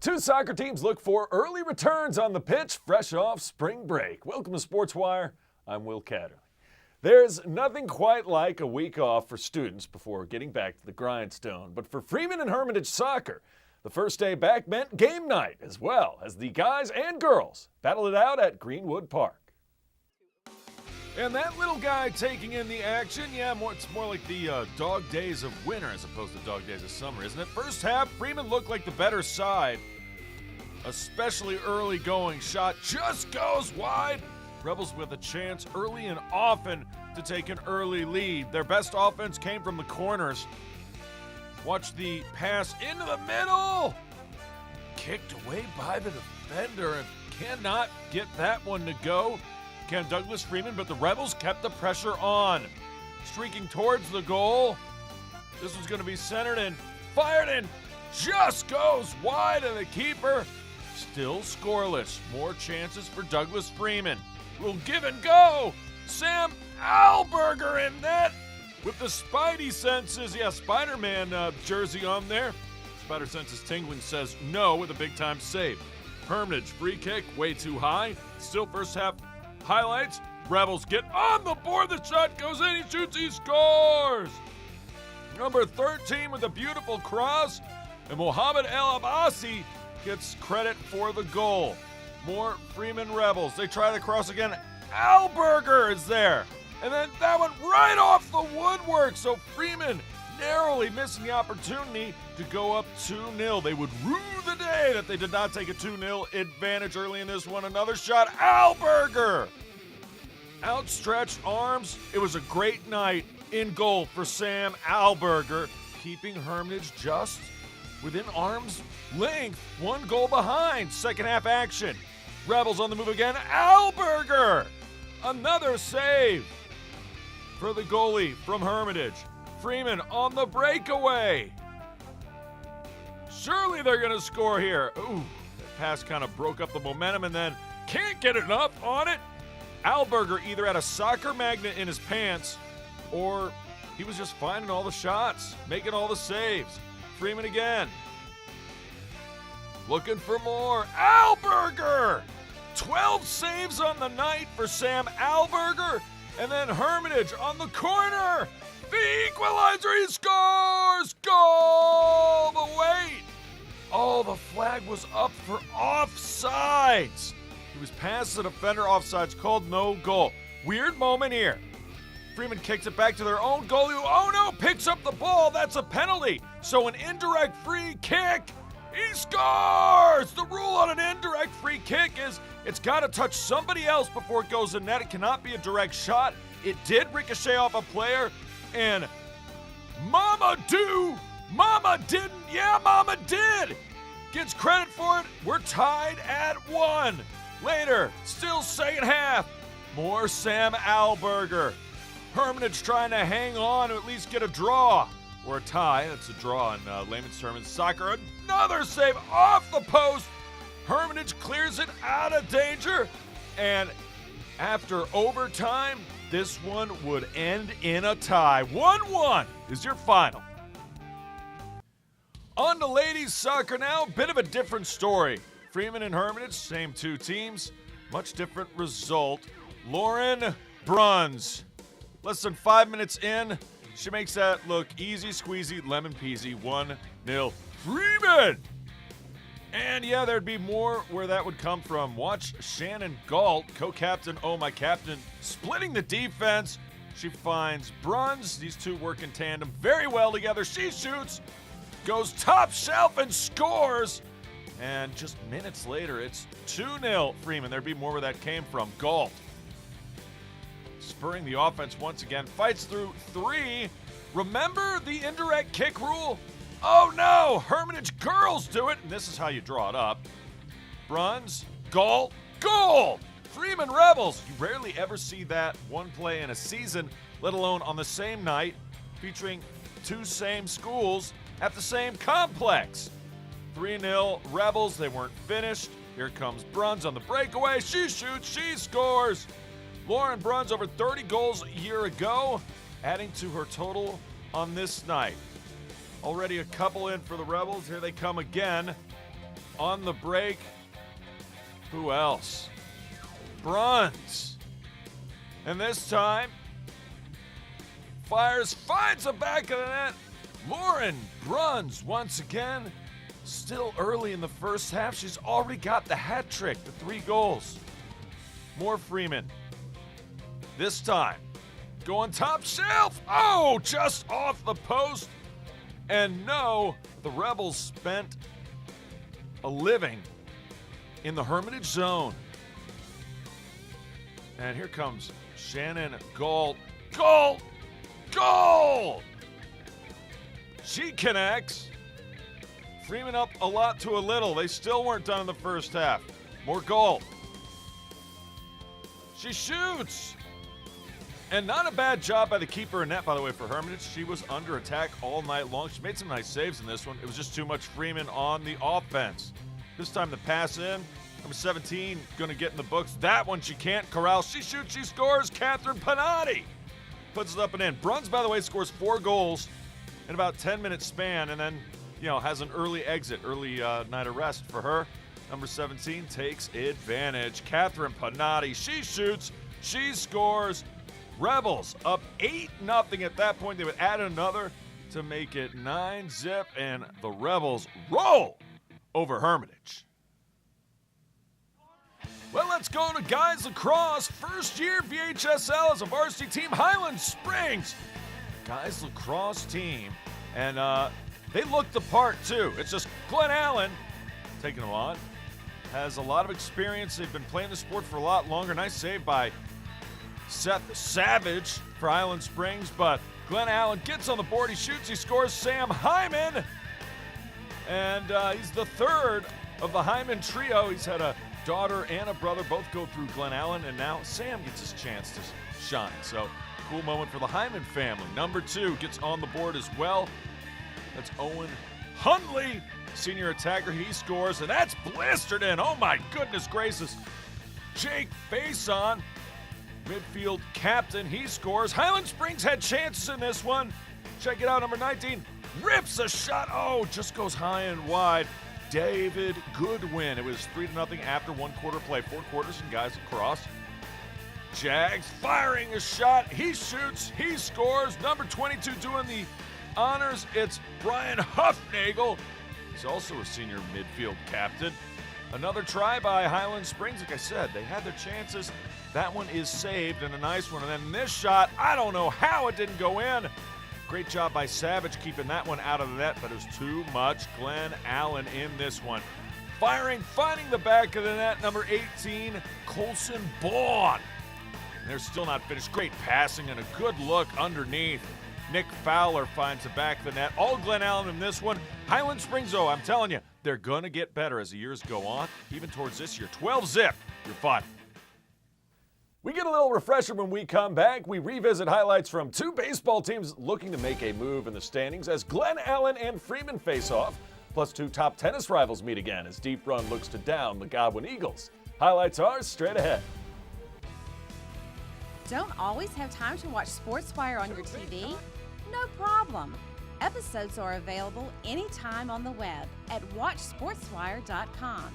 Two soccer teams look for early returns on the pitch fresh off spring break. Welcome to Sportswire. I'm Will Catterley. There's nothing quite like a week off for students before getting back to the grindstone. But for Freeman and Hermitage soccer, the first day back meant game night as well as the guys and girls battled it out at Greenwood Park. And that little guy taking in the action, it's more like the dog days of winter as opposed to dog days of summer, isn't it? First half, Freeman looked like the better side. Especially early going shot just goes wide. Rebels with a chance early and often to take an early lead. Their best offense came from the corners. Watch the pass into the middle. Kicked away by the defender and cannot get that one to go. Can Douglas Freeman, but the Rebels kept the pressure on. Streaking towards the goal. This was going to be centered and fired and just goes wide, and the keeper still scoreless. More chances for Douglas Freeman. Will give and go. Sam Alberger in net with the Spidey senses. Spider-Man jersey on there. Spider senses tingling, says no with a big-time save. Hermitage free kick way too high. Still first half highlights. Rebels get on the board. The shot goes in. He shoots. He scores. Number 13 with a beautiful cross. And Mohamed El Abbasi gets credit for the goal. More Freeman Rebels. They try the cross again. Alberger is there. And then that one right off the woodwork. So Freeman narrowly missing the opportunity to go up 2-0. They would rue the day that they did not take a 2-0 advantage early in this one. Another shot. Alberger. Outstretched arms. It was a great night in goal for Sam Alberger, keeping Hermitage just within arm's length. One goal behind. Second half action. Rebels on the move again. Alberger. Another save for the goalie from Hermitage. Freeman on the breakaway. Surely they're going to score here. Ooh, that pass kind of broke up the momentum and then can't get enough on it. Alberger either had a soccer magnet in his pants or he was just finding all the shots, making all the saves. Freeman again. Looking for more. Alberger! 12 saves on the night for Sam Alberger. And then Hermitage on the corner. The equalizer, he scores! Goal! But wait! Oh, the flag was up for offsides. He was past the defender. Offsides called, no goal. Weird moment here. Freeman kicks it back to their own goalie. Oh no, picks up the ball. That's a penalty. So an indirect free kick. He scores! The rule on an indirect free kick is it's got to touch somebody else before it goes in net. It cannot be a direct shot. It did ricochet off a player. And Mama didn't. Yeah, Mama did. Gets credit for it. We're tied at 1. Later, still second half. More Sam Alberger. Hermitage trying to hang on to at least get a draw. Or a tie. That's a draw in layman's terms. Soccer. Another save off the post. Hermitage clears it out of danger. And after overtime, this one would end in a tie. 1-1 is your final. On to ladies soccer now. Bit of a different story. Freeman and Hermitage, same two teams. Much different result. Lauren Bruns. Less than 5 minutes in. She makes that look easy squeezy, lemon peasy. 1-0 Freeman. And there'd be more where that would come from. Watch Shannon Galt, co-captain, my captain, splitting the defense. She finds Bruns. These two work in tandem very well together. She shoots, goes top shelf and scores. And just minutes later, it's 2-0 Freeman. There'd be more where that came from. Galt spurring the offense once again. Fights through 3. Remember the indirect kick rule? Oh no! Hermitage girls do it, and this is how you draw it up. Bruns, Galt, goal! Freeman Rebels. You rarely ever see that one play in a season, let alone on the same night, featuring two same schools at the same complex. 3-0 Rebels. They weren't finished. Here comes Bruns on the breakaway. She shoots. She scores. Lauren Bruns over 30 goals a year ago, adding to her total on this night. Already a couple in for the Rebels. Here they come again on the break. Who else? Bruns. And this time, finds the back of the net. Lauren Bruns once again. Still early in the first half. She's already got the hat trick, the 3 goals. More Freeman. This time, going top shelf. Oh, just off the post. And no, the Rebels spent a living in the Hermitage zone. And here comes Shannon Gold. Goal! She connects. Freeman up a lot to a little. They still weren't done in the first half. More goal. She shoots. And not a bad job by the keeper in net, by the way, for Hermitage. She was under attack all night long. She made some nice saves in this one. It was just too much Freeman on the offense. This time the pass in. Number 17 going to get in the books. That one she can't corral. She shoots, she scores. Catherine Panatti puts it up and in. Bruns, by the way, scores 4 goals in about 10-minute span, and then, has an early exit, early night of rest for her. Number 17 takes advantage. Catherine Panatti, she shoots, she scores. Rebels up 8-0 at that point. They would add another to make it 9-0, and the Rebels roll over Hermitage. Well, let's go to guys lacrosse. First year VHSL as a varsity team, Highland Springs. Guys lacrosse team. And they looked the part, too. It's just Glen Allen, taking them on, has a lot of experience. They've been playing the sport for a lot longer. Nice save by Seth Savage for Highland Springs. But Glen Allen gets on the board. He shoots. He scores. Sam Hyman. And he's the third of the Hyman trio. He's had a daughter and a brother both go through Glen Allen, and now Sam gets his chance to shine. So, cool moment for the Hyman family. Number 2 gets on the board as well. That's Owen Hundley, senior attacker. He scores, and that's blistered in. Oh, my goodness gracious. Jake Faison, midfield captain. He scores. Highland Springs had chances in this one. Check it out. Number 19 rips a shot. Oh, just goes high and wide. David Goodwin. It was 3-0 after 1 quarter play. 4 quarters and guys across. Jags firing a shot. He shoots. He scores. Number 22 doing the honors. It's Brian Huffnagel. He's also a senior midfield captain. Another try by Highland Springs. Like I said, they had their chances. That one is saved, and a nice one. And then this shot, I don't know how it didn't go in. Great job by Savage keeping that one out of the net, but it was too much. Glen Allen in this one. Firing, finding the back of the net, number 18, Colson Bawn. And they're still not finished. Great passing and a good look underneath. Nick Fowler finds the back of the net. All Glen Allen in this one. Highland Springs, I'm telling you, they're going to get better as the years go on, even towards this year. 12-0, you're fine. We get a little refresher when we come back. We revisit highlights from 2 baseball teams looking to make a move in the standings as Glen Allen and Freeman face off. Plus 2 top tennis rivals meet again as Deep Run looks to down the Godwin Eagles. Highlights are straight ahead. Don't always have time to watch Sportswire on your TV? No problem. Episodes are available anytime on the web at watchsportswire.com.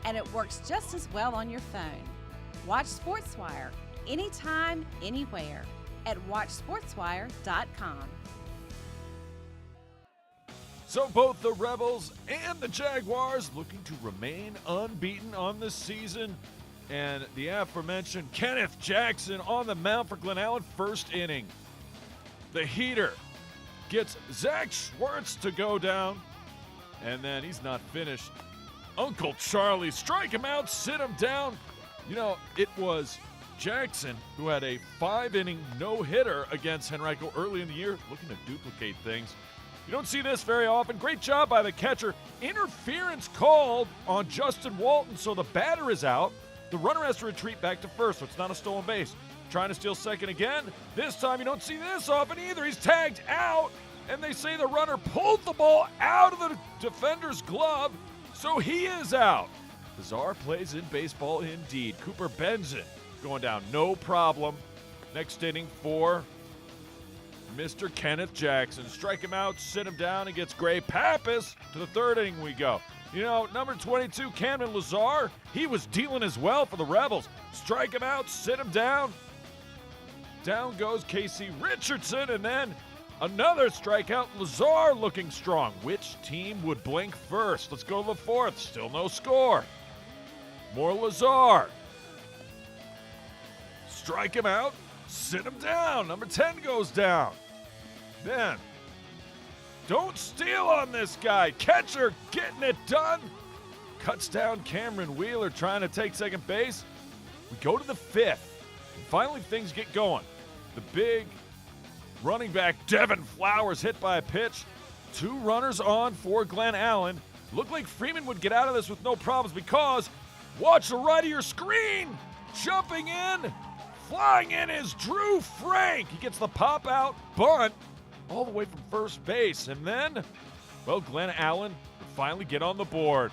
And it works just as well on your phone. Watch Sportswire anytime, anywhere at watchsportswire.com. So both the Rebels and the Jaguars looking to remain unbeaten on the season. And the aforementioned Kenneth Jackson on the mound for Glen Allen, first inning. The heater gets Zach Schwartz to go down. And then he's not finished. Uncle Charlie, strike him out, sit him down. It was Jackson who had a 5-inning no-hitter against Henrico early in the year, looking to duplicate things. You don't see this very often. Great job by the catcher. Interference called on Justin Walton, so the batter is out. The runner has to retreat back to first, so it's not a stolen base. Trying to steal second again. This time you don't see this often either. He's tagged out, and they say the runner pulled the ball out of the defender's glove, so he is out. Bizarre plays in baseball indeed. Cooper Benson going down, no problem. Next inning for Mr. Kenneth Jackson. Strike him out, sit him down, and gets Gray Pappas to the 3rd inning we go. You know, number 22, Cameron Lazar, he was dealing as well for the Rebels. Strike him out, sit him down. Down goes Casey Richardson, and then another strikeout. Lazar looking strong. Which team would blink first? Let's go to the fourth. Still no score. More Lazar. Strike him out, sit him down. Number 10 goes down. Then, don't steal on this guy. Catcher getting it done. Cuts down Cameron Wheeler trying to take second base. We go to the fifth. And finally, things get going. The big running back, Devin Flowers, hit by a pitch. 2 runners on for Glen Allen. Looked like Freeman would get out of this with no problems because, watch the right of your screen. Jumping in, flying in is Drew Frank. He gets the pop-out bunt all the way from first base. And then, well, Glen Allen would finally get on the board.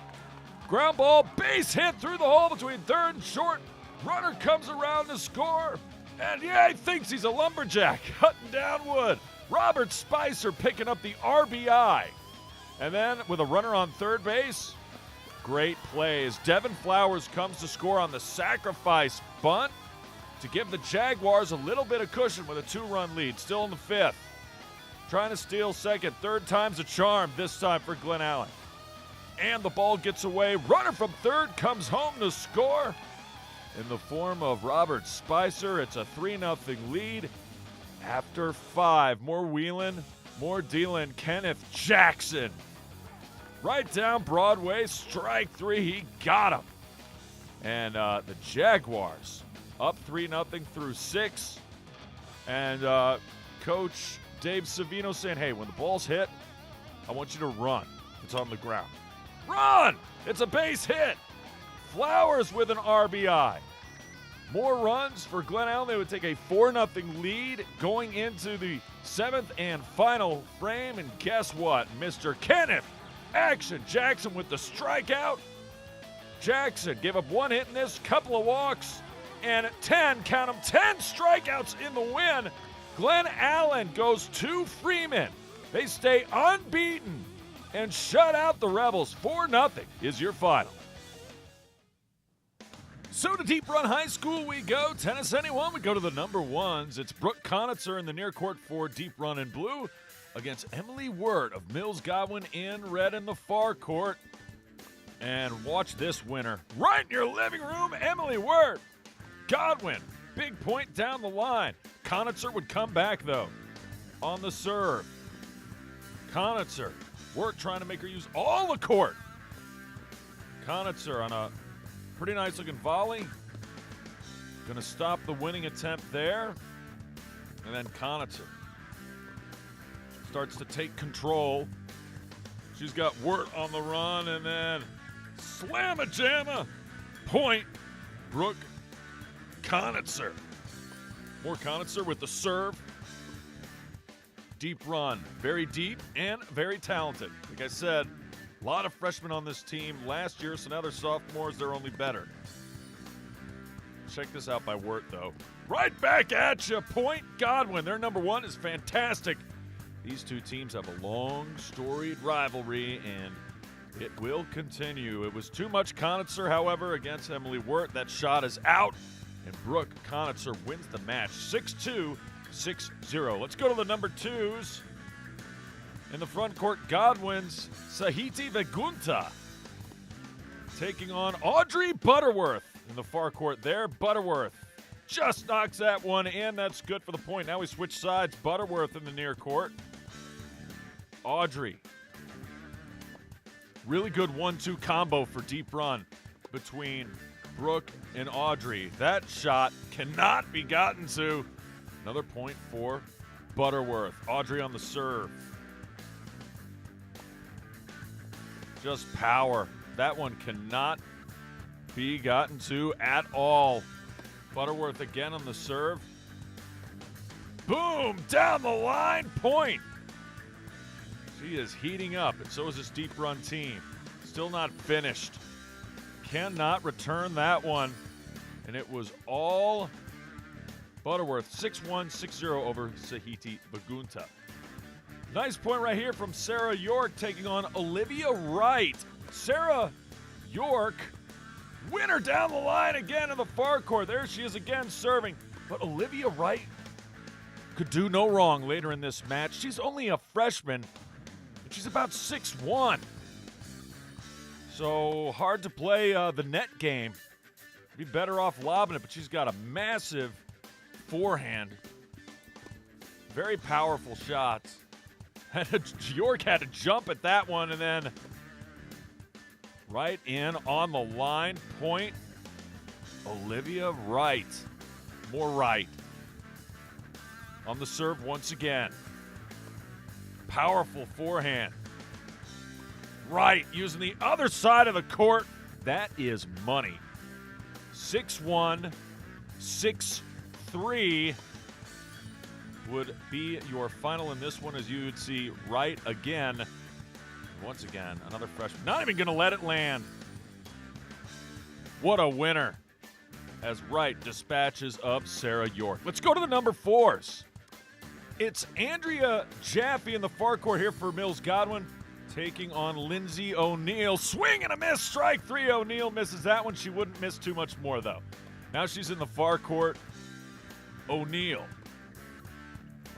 Ground ball, base hit through the hole between third and short. Runner comes around to score. And yeah, he thinks he's a lumberjack, cutting down wood. Robert Spicer picking up the RBI. And then with a runner on third base, great plays. Devin Flowers comes to score on the sacrifice bunt to give the Jaguars a little bit of cushion with a 2-run lead. Still in the fifth. Trying to steal second. Third time's a charm this time for Glen Allen. And the ball gets away. Runner from third comes home to score. In the form of Robert Spicer, it's a 3-0 lead. After 5, more wheeling, more dealing. Kenneth Jackson. Right down Broadway, strike 3, he got him. And the Jaguars up 3-0 through 6. And Coach Dave Savino saying, hey, when the ball's hit, I want you to run. It's on the ground. Run! It's a base hit. Flowers with an RBI. More runs for Glen Allen. They would take a 4-0 lead going into the 7th and final frame. And guess what? Mr. Kenneth Action Jackson with the strikeout. Jackson gave up 1 hit in this, couple of walks, and 10, count them, 10 strikeouts in the win. Glen Allen goes to Freeman. They stay unbeaten and shut out the Rebels. 4-0 is your final. So to Deep Run High School we go. Tennis anyone, we go to the number 1s. It's Brooke Conitzer in the near court for Deep Run in blue against Emily Wirt of Mills Godwin in red in the far court. And watch this winner. Right in your living room, Emily Wirt. Godwin, big point down the line. Conitzer would come back, though, on the serve. Conitzer, Wirt trying to make her use all the court. Conitzer on a pretty nice-looking volley. Going to stop the winning attempt there. And then Conitzer starts to take control. She's got Wirt on the run, and then slam-a-jamma. Point, Brooke Conitzer. More Conitzer with the serve. Deep run. Very deep and very talented. Like I said, a lot of freshmen on this team last year, so now they're sophomores. They're only better. Check this out by Wirt, though. Right back at you. Point Godwin. Their number 1 is fantastic. These two teams have a long, storied rivalry, and it will continue. It was too much Conitzer, however, against Emily Wirt. That shot is out, and Brooke Conitzer wins the match 6-2, 6-0. Let's go to the number 2s. In the front court, Godwin's Sahiti Vegunta taking on Audrey Butterworth. In the far court there, Butterworth just knocks that one in. That's good for the point. Now we switch sides. Butterworth in the near court. Audrey. Really good 1-2 combo for Deep Run between Brooke and Audrey. That shot cannot be gotten to. Another point for Butterworth. Audrey on the serve. Just power. That one cannot be gotten to at all. Butterworth again on the serve. Boom! Down the line. Point. She is heating up, and so is this Deep Run team. Still not finished. Cannot return that one. And it was all Butterworth. 6-1, 6-0 over Sahiti Bagunta. Nice point right here from Sarah York taking on Olivia Wright. Sarah York, winner down the line again in the far court. There she is again serving. But Olivia Wright could do no wrong later in this match. She's only a freshman, and she's about 6'1". So hard to play the net game. Be better off lobbing it, but she's got a massive forehand. Very powerful shots. York had to jump at that one, and then right in on the line, point, Olivia Wright. More right. On the serve once again. Powerful forehand. Right, using the other side of the court. That is money. 6-1, 6-3 would be your final in this one, as you would see Wright again. Once again, another freshman. Not even going to let it land. What a winner, as Wright dispatches of Sarah York. Let's go to the number 4s. It's Andrea Jaffe in the far court here for Mills Godwin, taking on Lindsay O'Neill. Swing and a miss, strike 3. O'Neill misses that one. She wouldn't miss too much more, though. Now she's in the far court. O'Neill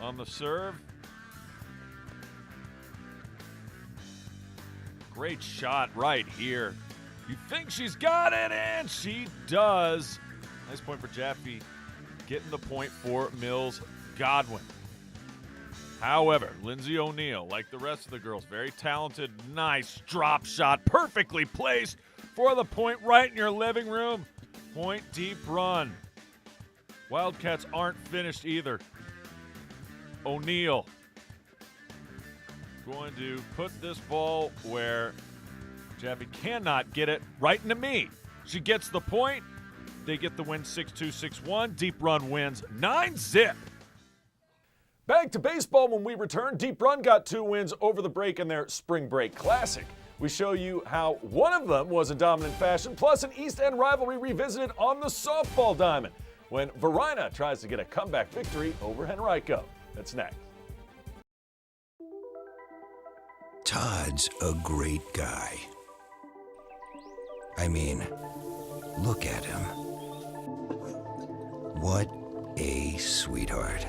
on the serve. Great shot right here. You think she's got it, and she does. Nice point for Jaffe, getting the point for Mills Godwin. However, Lindsay O'Neill, like the rest of the girls, very talented, nice drop shot, perfectly placed for the point right in your living room. Point deep run. Wildcats aren't finished either. O'Neill going to put this ball where Jaffe cannot get it, right into me. She gets the point. They get the win 6-2, 6-1. Deep Run wins 9-zip. Back to baseball when we return. Deep Run got 2 wins over the break in their Spring Break Classic. We show you how one of them was in dominant fashion, plus an East End rivalry revisited on the softball diamond when Verina tries to get a comeback victory over Henrico. That's next. Todd's a great guy. I mean, look at him. What a sweetheart.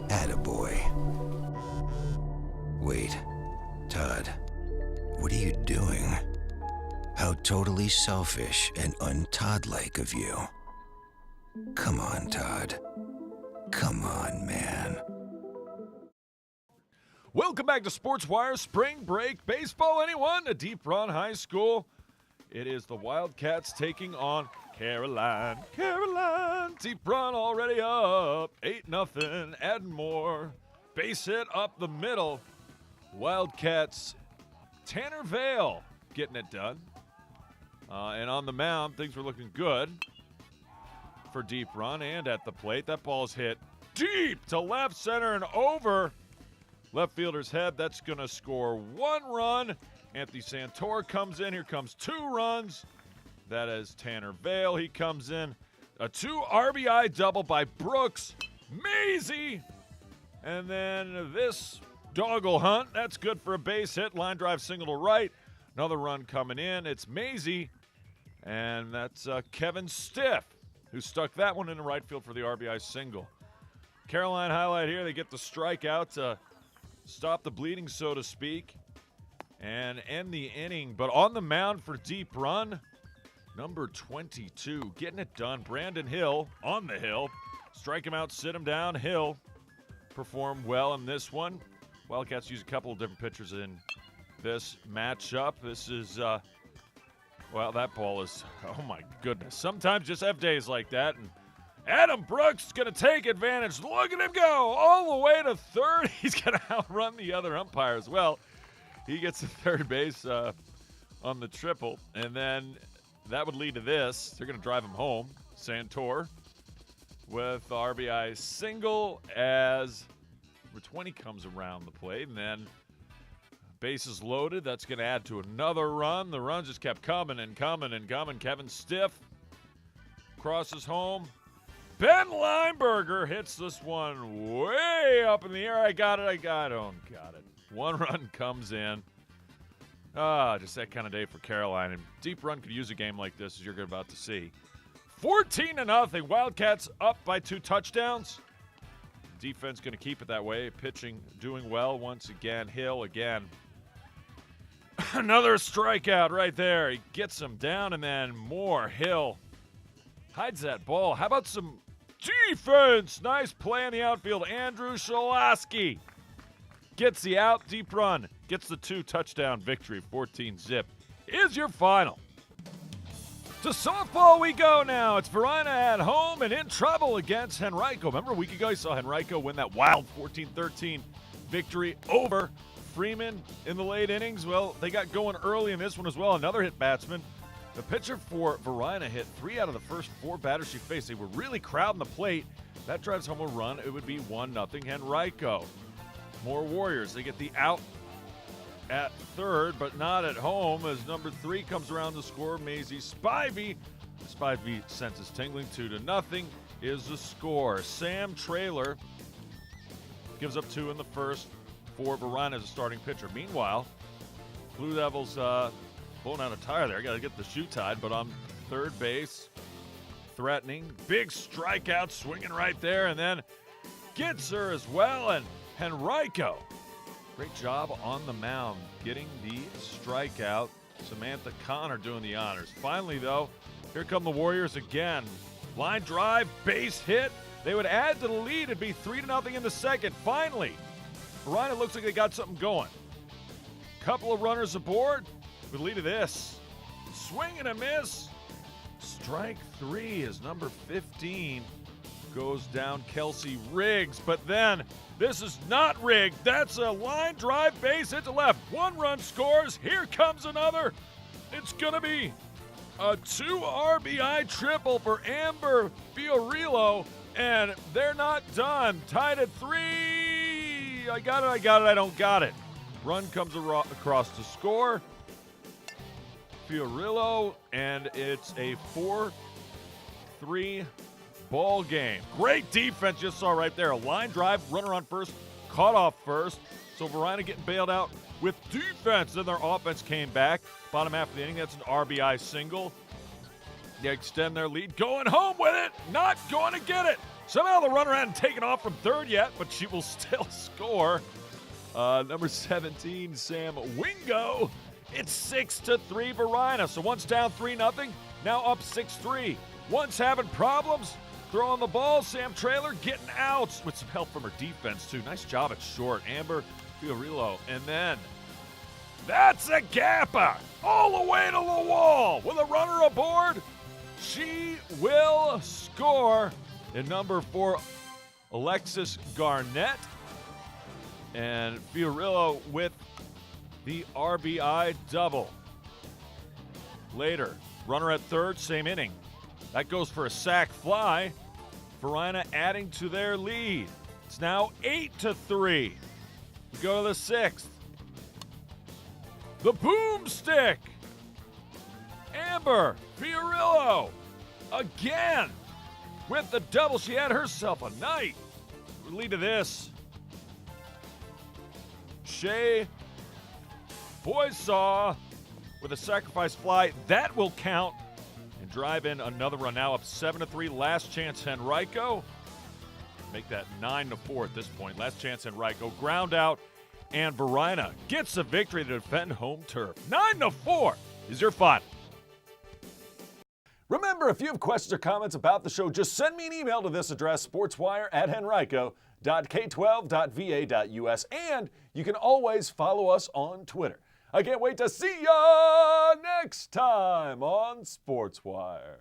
Attaboy. Wait, Todd, what are you doing? How totally selfish and un-Todd-like of you. Come on, Todd. Come on, man. Welcome back to Sportswire Spring Break Baseball. Anyone? A Deep Run High School. It is the Wildcats taking on Caroline. Caroline. Deep Run already up. 8-0. Adding more. Base hit up the middle. Wildcats. Tanner Vale getting it done. And on the mound, things were looking good for Deep Run. And at the plate, that ball's hit deep to left center and over left fielder's head. That's going to score 1 run. Anthony Santor comes in. Here comes 2 runs. That is Tanner Vale. He comes in. A 2 RBI double by Brooks. Maisie. And then this doggle hunt. That's good for a base hit. Line drive single to right. Another run coming in. It's Maisie. And that's Kevin Stiff, who stuck that one into right field for the RBI single. Caroline highlight here. They get the strikeout to stop the bleeding, so to speak, and end the inning. But on the mound for Deep Run, number 22, getting it done. Brandon Hill on the hill. Strike him out, sit him down. Hill performed well in this one. Wildcats use a couple of different pitchers in this matchup. This is, well, that ball is, oh my goodness. Sometimes just have days like that. And Adam Brooks is going to take advantage. Look at him go all the way to third. He's going to outrun the other umpire as well. He gets to third base on the triple. And then that would lead to this. They're going to drive him home. Santor with the RBI single as number 20 comes around the plate. And then bases loaded. That's going to add to another run. The run just kept coming and coming and coming. Kevin Stiff crosses home. Ben Lineberger hits this one way up in the air. I got it. 1 run comes in. Just that kind of day for Caroline. And Deep Run could use a game like this, as you're about to see. 14-0. Wildcats up by 2 touchdowns. Defense going to keep it that way. Pitching doing well once again. Hill again. Another strikeout right there. He gets him down, and then more. Hill hides that ball. How about some defense? Nice play in the outfield. Andrew Shalaski gets the out. Deep Run gets the 2-touchdown victory. 14-zip is your final. To softball we go now. It's Varina at home and in trouble against Henrico. Remember a week ago you saw Henrico win that wild 14-13 victory over Freeman in the late innings? Well, they got going early in this one as well. Another hit batsman. The pitcher for Varina hit 3 out of the first 4 batters she faced. They were really crowding the plate. That drives home a run. It would be 1-0 Henrico. More Warriors. They get the out at third, but not at home as number 3 comes around to score. Maisie Spivey. Spivey senses tingling. 2-0 is the score. Sam Traylor gives up 2 in the first for Varina as a starting pitcher. Meanwhile, Blue Devils blowing out a tire there. Got to get the shoe tied, but on third base, threatening. Big strikeout, swinging right there, and then gets her as well. And Henrico, great job on the mound, getting the strikeout. Samantha Connor doing the honors. Finally, though, here come the Warriors again. Line drive, base hit. They would add to the lead. It'd be 3-0 in the second. Finally, Varina looks like they got something going. Couple of runners aboard would lead to this. Swing and a miss. Strike 3 is number 15. Goes down Kelsey Riggs, but then this is not rigged. That's a line drive base hit to left. 1 run scores. Here comes another. It's going to be a 2 RBI triple for Amber Fiorillo, and they're not done. Tied at 3. I got it, I don't got it. Run comes across to score. Fiorillo, and it's a 4-3 ball game. Great defense, just saw right there. A line drive, runner on first, caught off first. So Varina getting bailed out with defense. Then their offense came back. Bottom half of the inning, that's an RBI single. They extend their lead, going home with it, not going to get it. Somehow the runner hadn't taken off from third yet, but she will still score. Number 17, Sam Wingo. It's 6-3 Varina. So once down 3-0, now up 6-3. Once having problems throwing the ball, Sam Traylor getting out with some help from her defense too. Nice job at short, Amber Fiorillo. And then that's a gapper all the way to the wall with a runner aboard. She will score. And number 4, Alexis Garnett. And Fiorillo with the RBI double. Later, runner at third, same inning. That goes for a sac fly. Varina adding to their lead. It's now 8-3. We go to the 6th. The boomstick. Amber Fiorillo again with the double. She had herself a night. We lead to this. Shea Boysaw with a sacrifice fly. That will count and drive in another run. Now up 7-3. Last chance Henrico. Make that 9-4 at this point. Last chance Henrico. Ground out. And Varina gets the victory to defend home turf. 9-4 is your final. Remember, if you have questions or comments about the show, just send me an email to this address, sportswire@henrico.k12.va.us, and you can always follow us on Twitter. I can't wait to see ya next time on Sportswire.